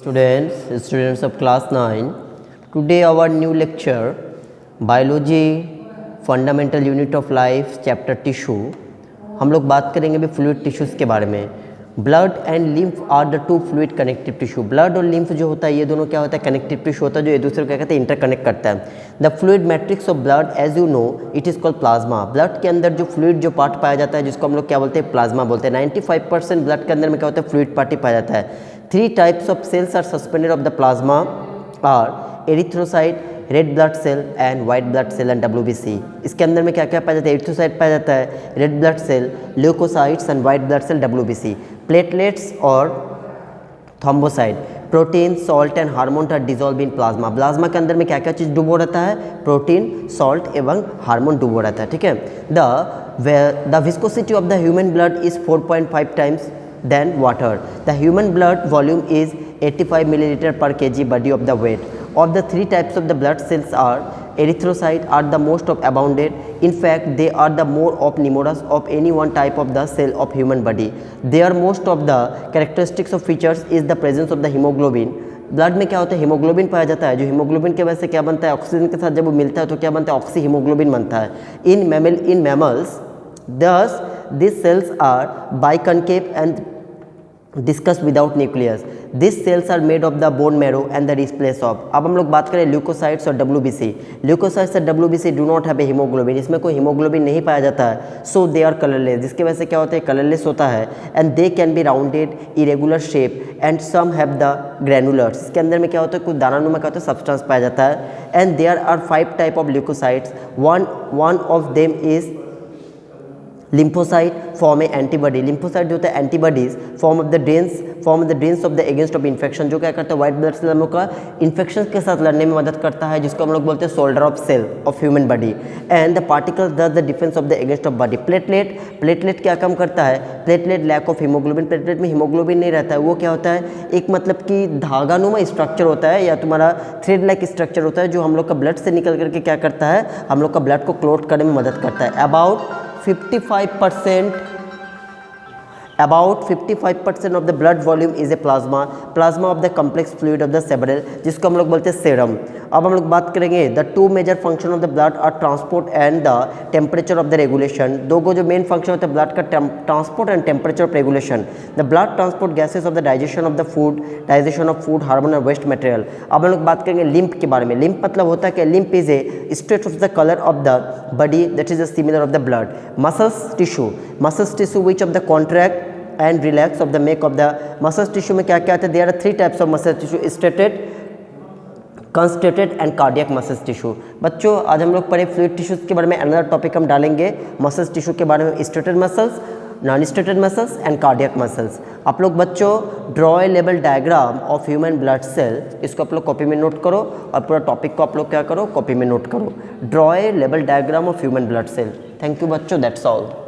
Students of class 9, today our new lecture, biology, fundamental unit of life, chapter tissue. हम लोग बात करेंगे अभी फ्लूइड टिश्यूज़ के बारे में. Blood and lymph are the two fluid connective tissue. Blood और लिम्फ जो होता है ये दोनों क्या होता है, कनेक्टिव टिश्यू होता है जो एक दूसरे को क्या कहते हैं, इंटरकनेक्ट करता है. The fluid matrix of blood as you know it is called plasma. Blood के अंदर जो फ्लूइड जो पार्ट पाया जाता है जिसको हम लोग क्या बोलते हैं, प्लाज्मा बोलते हैं. 95% ब्लड के अंदर में क्या होता है, फ्लूइड पार्ट ही पाया जाता है. 3 types of cells are suspended of the plasma are erythrocyte, red blood cell and white blood cell and WBC. इसके अंदर में क्या क्या पाया जाता है, एरिथ्रोसाइट पाया जाता है, red blood cell, leucocytes and white blood cell WBC. Platelets और thrombocyte, protein, salt and hormone are dissolve in plasma. Plasma के अंदर में क्या क्या चीज़ डूबो रहता है, प्रोटीन, सॉल्ट एवं हार्मोन डूबो रहता है. ठीक है. The viscosity of the human blood is 4.5 times than water. The human blood volume is 85 milliliter per kg body of the weight. Of the 3 types of the blood cells are erythrocyte are the most of abundant. In fact, they are the more of numerous of any one type of the cell of human body. Their most of the characteristics of features is the presence of the hemoglobin. Blood में क्या होता है, haemoglobin पाया जाता है. जो haemoglobin के वजह से क्या बनता है, ऑक्सीजन के साथ जब वो मिलता है तो क्या बनता है, ऑक्सी हीमोग्लोबिन बनता है. In mammals thus these cells are biconcave and discussed without nucleus. These cells are made of the bone marrow and the replace of. अब हम लोग बात करें ल्यूकोसाइट्स और WBC. ल्यूकोसाइट्स और WBC do not have a hemoglobin. इसमें कोई haemoglobin नहीं पाया जाता है. So they are colorless. जिसकी वजह से क्या होता है, कलरलेस होता है. And they can be rounded, irregular shape and some have the granulars. इसके अंदर में क्या होता है, कुछ दानानुमा क्या होता है, सब्सटेंस पाया जाता है. And there are 5 type of leukocytes. One of them is lymphocyte form A antibody. lymphocyte जो होता है antibodies form of the drains of the against of infection. जो क्या करता है, व्हाइट ब्लड सेल हम लोग का इन्फेक्शन के साथ लड़ने में मदद करता है, जिसको हम लोग बोलते हैं soldier of cell of human body. And the particles does the defence of the against of body. Platelet क्या काम करता है, platelet lack of haemoglobin. Platelet में हीमोग्लोबिन नहीं रहता है, वो क्या होता है, एक मतलब कि धागानुमा स्ट्रक्चर होता है या तुम्हारा थ्रेड लाइक स्ट्रक्चर होता है जो हम लोग का ब्लड से निकल करके क्या करता है, हम लोग का ब्लड को क्लोट करने में मदद करता है. About 55% of the blood volume is a plasma of the complex fluid of the cerebral, जिसको हम लोग बोलते हैं सेरम. अब हम लोग बात करेंगे the 2 major function of the blood are transport and the temperature of the regulation. दो को जो मेन फंक्शन होता है ब्लड का, transport and temperature of regulation. The blood transport gases of the digestion of food hormone और waste material. अब हम लोग बात करेंगे लिम्फ के बारे में. लिम्फ मतलब होता है कि lymph is a state of the colour of the body that is similar of the blood. Muscles tissue which of the contract and relax of the make of the muscles tissue में क्या क्या आता है, there are 3 types of muscle tissue, striated, constricted and cardiac muscles tissue. बच्चों आज हम लोग पढ़े फ्लूइड टिश्यूज़ के बारे में. अनदर टॉपिक हम डालेंगे मसल्स टिश्यू के बारे में, striated muscles, non striated muscles and cardiac muscles. आप लोग बच्चों ड्रॉ ए लेवल diagram of human blood cell, इसको आप लोग कॉपी में नोट करो और पूरा टॉपिक को आप लोग क्या करो, कॉपी में नोट करो. ड्रॉ ए लेवल diagram of human blood cell. Thank you बच्चों, दैट्स ऑल.